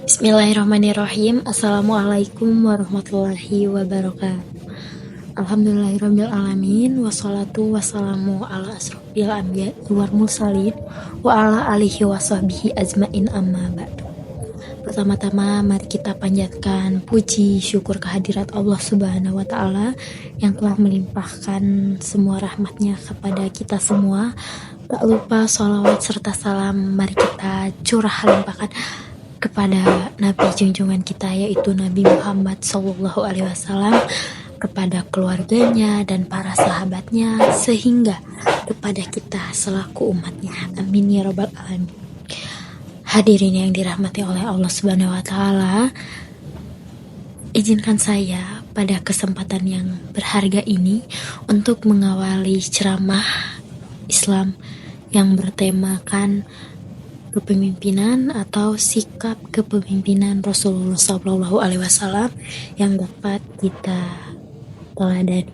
Bismillahirrahmanirrahim. Assalamualaikum warahmatullahi wabarakatuh. Alhamdulillahirabbil alamin, wassalatu wassalamu ala asrofil anbiya wal mursalin wa ala alihi washabbihi ajmain, amma ba'du. Pertama-tama mari kita panjatkan puji syukur kehadirat Allah Subhanahu wa taala yang telah melimpahkan semua rahmatnya kepada kita semua. Tak lupa sholawat serta salam mari kita curah limpahkan kepada Nabi junjungan kita, yaitu Nabi Muhammad SAW, kepada keluarganya dan para sahabatnya, sehingga kepada kita selaku umatnya. Amin ya rabbal alamin. Hadirin yang dirahmati oleh Allah Subhanahu wa taala, izinkan saya pada kesempatan yang berharga ini untuk mengawali ceramah Islam yang bertemakan kepemimpinan atau sikap kepemimpinan Rasulullah SAW yang dapat kita teladani.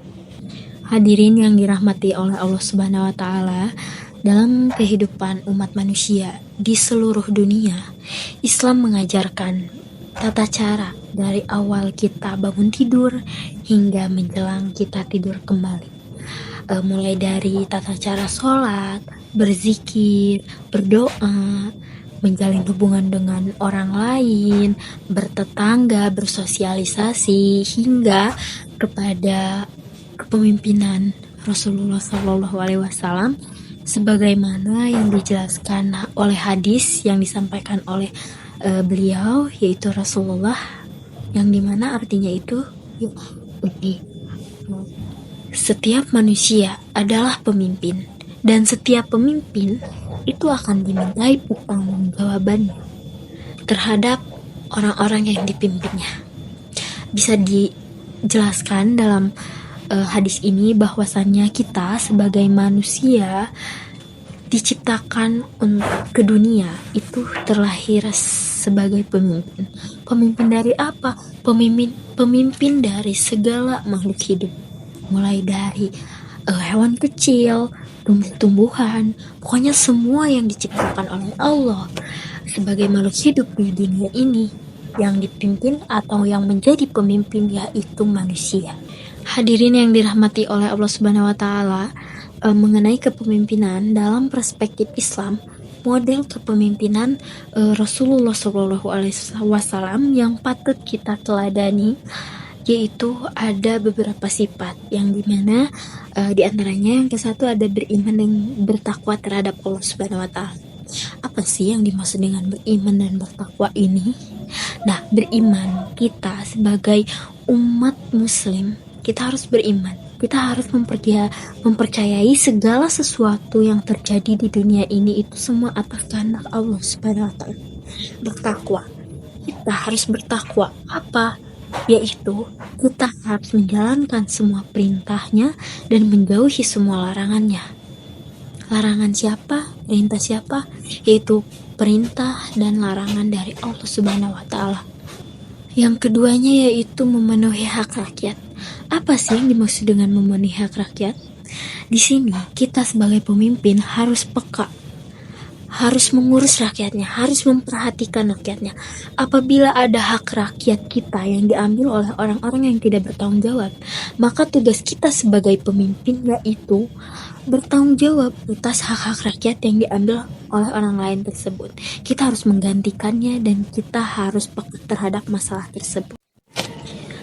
Hadirin yang dirahmati oleh Allah Subhanahu wa taala, dalam kehidupan umat manusia di seluruh dunia, Islam mengajarkan tata cara dari awal kita bangun tidur hingga menjelang kita tidur kembali. Mulai dari tata cara sholat, berzikir, berdoa, menjalin hubungan dengan orang lain, bertetangga, bersosialisasi, hingga kepada kepemimpinan Rasulullah SAW, sebagaimana yang dijelaskan oleh hadis yang disampaikan oleh beliau, yaitu Rasulullah, yang dimana artinya itu setiap manusia adalah pemimpin, dan setiap pemimpin itu akan dimintai pertanggungjawabannya terhadap orang-orang yang dipimpinnya. Bisa dijelaskan dalam hadis ini bahwasannya kita sebagai manusia diciptakan ke dunia itu terlahir sebagai pemimpin. Pemimpin dari apa? Pemimpin dari segala makhluk hidup, mulai dari hewan kecil, tumbuh-tumbuhan, pokoknya semua yang diciptakan oleh Allah sebagai makhluk hidup di dunia ini, yang dipimpin atau yang menjadi pemimpin yaitu manusia. Hadirin yang dirahmati oleh Allah Subhanahu wa taala, mengenai kepemimpinan dalam perspektif Islam, model kepemimpinan Rasulullah SAW yang patut kita teladani, yaitu ada beberapa sifat yang dimana diantaranya yang ke-1 ada beriman dan bertakwa terhadap Allah Subhanahu wa taala. Apa sih yang dimaksud dengan beriman dan bertakwa ini? Nah, beriman, kita sebagai umat muslim, kita harus beriman. Kita harus mempercayai segala sesuatu yang terjadi di dunia ini itu semua atas kehendak Allah Subhanahu wa taala. Bertakwa, kita harus bertakwa. Apa? Yaitu kita harus menjalankan semua perintahnya dan menjauhi semua larangannya. Larangan siapa? Perintah siapa? Yaitu perintah dan larangan dari Allah Subhanahu wa taala. Yang keduanya yaitu memenuhi hak rakyat. Apa sih yang dimaksud dengan memenuhi hak rakyat? Di sini kita sebagai pemimpin harus peka, harus mengurus rakyatnya, harus memperhatikan rakyatnya. Apabila ada hak rakyat kita yang diambil oleh orang-orang yang tidak bertanggung jawab, maka tugas kita sebagai pemimpin yaitu bertanggung jawab atas hak-hak rakyat yang diambil oleh orang lain tersebut. Kita harus menggantikannya dan kita harus peka terhadap masalah tersebut.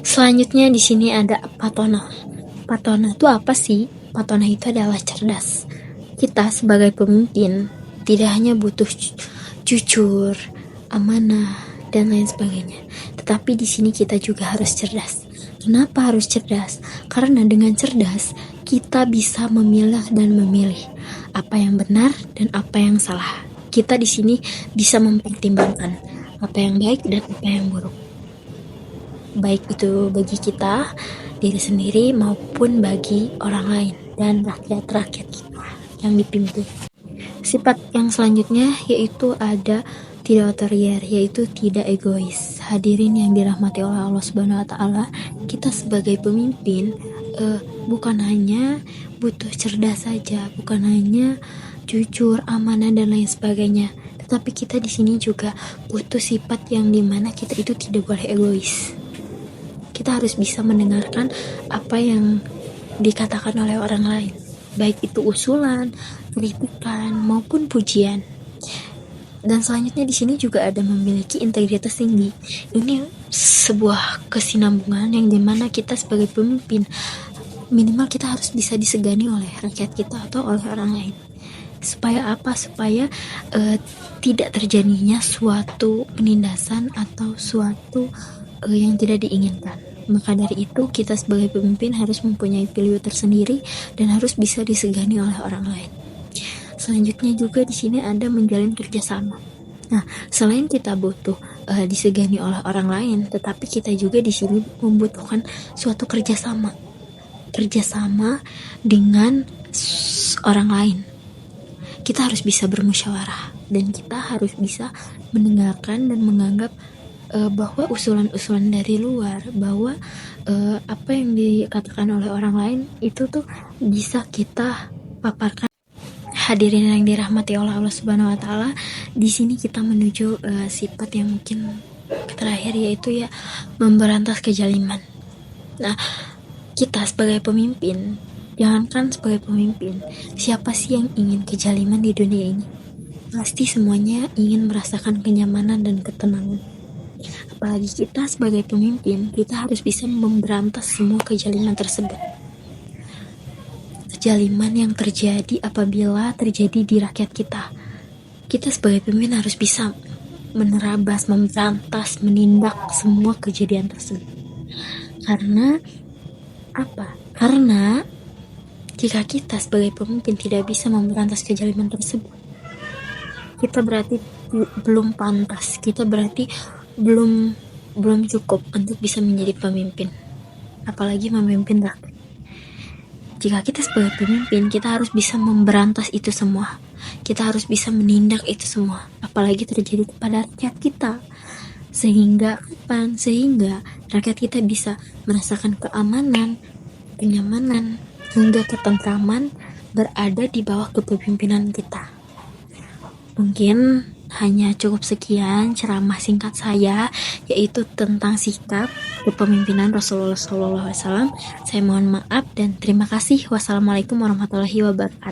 Selanjutnya di sini ada patona. Patona itu apa sih? Patona itu adalah cerdas. Kita sebagai pemimpin tidak hanya butuh jujur, amanah, dan lain sebagainya. Tetapi di sini kita juga harus cerdas. Kenapa harus cerdas? Karena dengan cerdas kita bisa memilah dan memilih apa yang benar dan apa yang salah. Kita di sini bisa mempertimbangkan apa yang baik dan apa yang buruk. Baik itu bagi kita diri sendiri maupun bagi orang lain dan rakyat-rakyat kita yang dipimpin. Sifat yang selanjutnya yaitu ada tidak otoriter, yaitu tidak egois. Hadirin yang dirahmati oleh Allah Subhanahu wa taala, kita sebagai pemimpin bukan hanya butuh cerdas saja, bukan hanya jujur, amanah dan lain sebagainya, Tetapi kita di sini juga butuh sifat yang dimana kita itu tidak boleh egois. Kita harus bisa mendengarkan apa yang dikatakan oleh orang lain, baik itu usulan, kritikan, maupun pujian. Dan selanjutnya di sini juga ada memiliki integritas tinggi. Ini sebuah kesinambungan yang dimana kita sebagai pemimpin minimal kita harus bisa disegani oleh rakyat kita atau oleh orang lain. Supaya apa? Supaya tidak terjadinya suatu penindasan atau suatu yang tidak diinginkan. Maka dari itu kita sebagai pemimpin harus mempunyai value tersendiri dan harus bisa disegani oleh orang lain. Selanjutnya juga di sini ada menjalin kerjasama. Nah, selain kita butuh disegani oleh orang lain, tetapi kita juga di sini membutuhkan suatu kerjasama dengan orang lain. Kita harus bisa bermusyawarah dan kita harus bisa mendengarkan dan menganggap bahwa usulan-usulan dari luar, bahwa apa yang dikatakan oleh orang lain itu tuh bisa kita paparkan. Hadirin yang dirahmati oleh Allah Subhanahu wa taala, di sini kita menuju sifat yang mungkin terakhir, yaitu ya memberantas kezaliman. Nah, kita sebagai pemimpin, jangankan sebagai pemimpin, siapa sih yang ingin kezaliman di dunia ini? Pasti semuanya ingin merasakan kenyamanan dan ketenangan. Apalagi kita sebagai pemimpin, kita harus bisa memberantas semua kezaliman tersebut. Kezaliman yang terjadi apabila terjadi di rakyat kita. Kita sebagai pemimpin harus bisa menerabas, memberantas, menindak semua kejadian tersebut. Karena apa? Karena jika kita sebagai pemimpin tidak bisa memberantas kezaliman tersebut, kita berarti belum pantas, kita berarti belum cukup untuk bisa menjadi pemimpin, apalagi memimpin rakyat. Jika kita sebagai pemimpin, kita harus bisa memberantas itu semua. Kita harus bisa menindak itu semua, apalagi terjadi kepada rakyat kita. Sehingga rakyat kita bisa merasakan keamanan, kenyamanan, hingga ketentraman berada di bawah kepemimpinan kita. Mungkin hanya cukup sekian ceramah singkat saya, yaitu tentang sikap kepemimpinan Rasulullah SAW. Saya mohon maaf dan terima kasih. Wassalamualaikum warahmatullahi wabarakatuh.